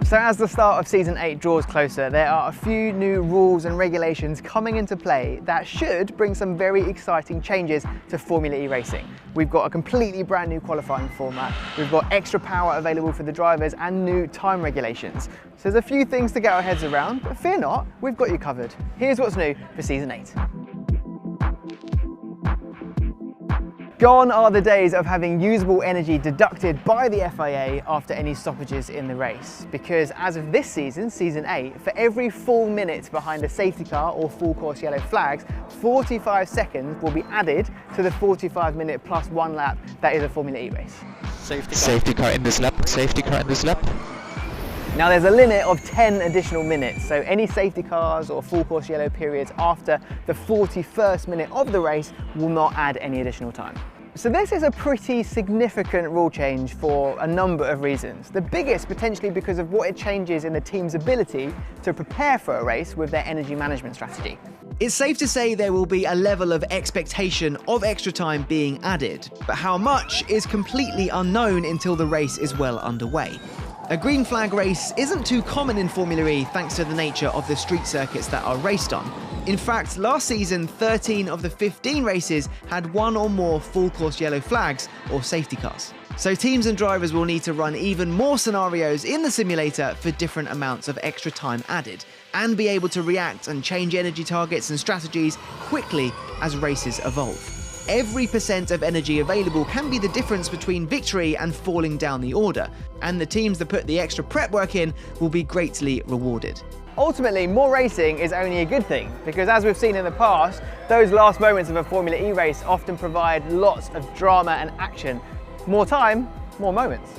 So as the start of Season 8 draws closer, there are a few new rules and regulations coming into play that should bring some very exciting changes to Formula E racing. We've got a completely brand new qualifying format, we've got extra power available for the drivers and new time regulations. So there's a few things to get our heads around, but fear not, we've got you covered. Here's what's new for Season 8. Gone are the days of having usable energy deducted by the FIA after any stoppages in the race, because as of this season, Season 8, for every full minute behind a safety car or full course yellow flags, 45 seconds will be added to the 45-minute plus 1 lap that is a Formula E race. Safety car in this lap, safety car in this lap. Now there's a limit of 10 additional minutes, so any safety cars or full course yellow periods after the 41st minute of the race will not add any additional time. So this is a pretty significant rule change for a number of reasons. The biggest potentially because of what it changes in the team's ability to prepare for a race with their energy management strategy. It's safe to say there will be a level of expectation of extra time being added, but how much is completely unknown until the race is well underway. A green flag race isn't too common in Formula E thanks to the nature of the street circuits that are raced on. In fact, last season, 13 of the 15 races had one or more full course yellow flags or safety cars. So teams and drivers will need to run even more scenarios in the simulator for different amounts of extra time added, and be able to react and change energy targets and strategies quickly as races evolve. Every percent of energy available can be the difference between victory and falling down the order, and the teams that put the extra prep work in will be greatly rewarded. Ultimately, more racing is only a good thing, because as we've seen in the past, those last moments of a Formula E race often provide lots of drama and action. More time, more moments.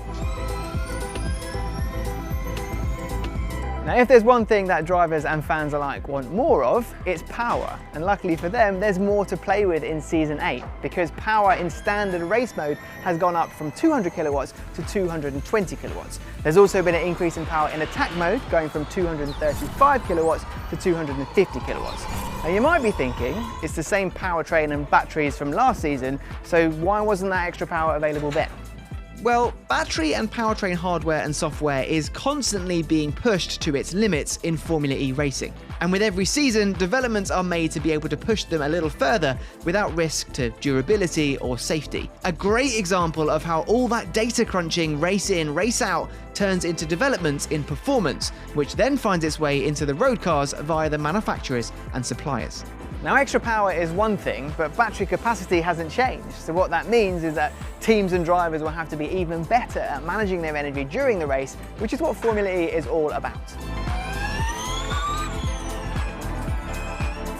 Now, if there's one thing that drivers and fans alike want more of, it's power. And luckily for them, there's more to play with in Season 8, because power in standard race mode has gone up from 200 kilowatts to 220 kilowatts. There's also been an increase in power in attack mode, going from 235 kilowatts to 250 kilowatts. Now you might be thinking, it's the same powertrain and batteries from last season, so why wasn't that extra power available then? Well, battery and powertrain hardware and software is constantly being pushed to its limits in Formula E racing. And with every season, developments are made to be able to push them a little further without risk to durability or safety. A great example of how all that data crunching race in, race out turns into developments in performance, which then finds its way into the road cars via the manufacturers and suppliers. Now, extra power is one thing, but battery capacity hasn't changed. So what that means is that teams and drivers will have to be even better at managing their energy during the race, which is what Formula E is all about.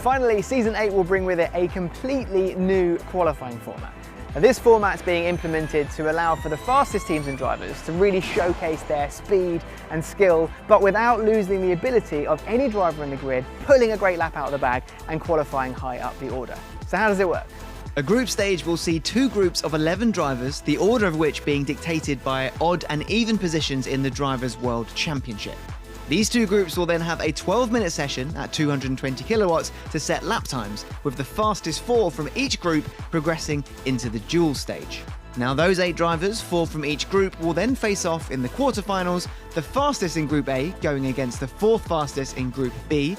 Finally, Season 8 will bring with it a completely new qualifying format. Now, this format's being implemented to allow for the fastest teams and drivers to really showcase their speed and skill, but without losing the ability of any driver in the grid pulling a great lap out of the bag and qualifying high up the order. So how does it work? A group stage will see two groups of 11 drivers, the order of which being dictated by odd and even positions in the Drivers' World Championship. These two groups will then have a 12-minute session at 220 kilowatts to set lap times, with the fastest 4 from each group progressing into the duel stage. Now those 8 drivers, 4 from each group, will then face off in the quarterfinals, the fastest in Group A going against the 4th fastest in Group B,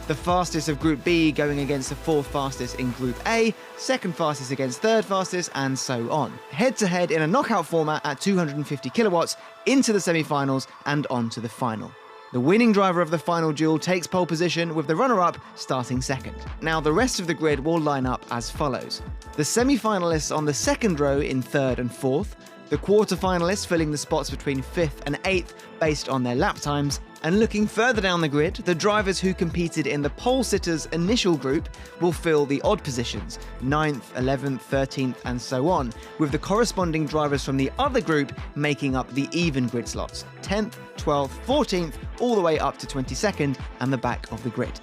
the fastest of Group B going against the 4th fastest in Group A, 2nd fastest against 3rd fastest, and so on. Head-to-head in a knockout format at 250 kilowatts, into the semi-finals and on to the final. The winning driver of the final duel takes pole position, with the runner-up starting second. Now the rest of the grid will line up as follows. The semi-finalists on the second row in 3rd and 4th, the quarter-finalists filling the spots between 5th and 8th based on their lap times, and looking further down the grid, the drivers who competed in the pole sitters' initial group will fill the odd positions, 9th, 11th, 13th, and so on, with the corresponding drivers from the other group making up the even grid slots, 10th, 12th, 14th, all the way up to 22nd and the back of the grid.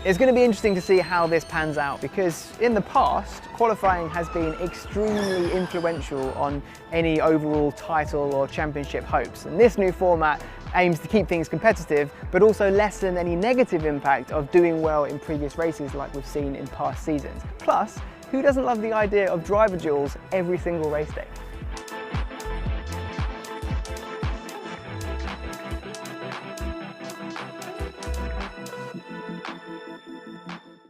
It's going to be interesting to see how this pans out, because in the past, qualifying has been extremely influential on any overall title or championship hopes. And this new format aims to keep things competitive, but also lessen any negative impact of doing well in previous races like we've seen in past seasons. Plus, who doesn't love the idea of driver duels every single race day?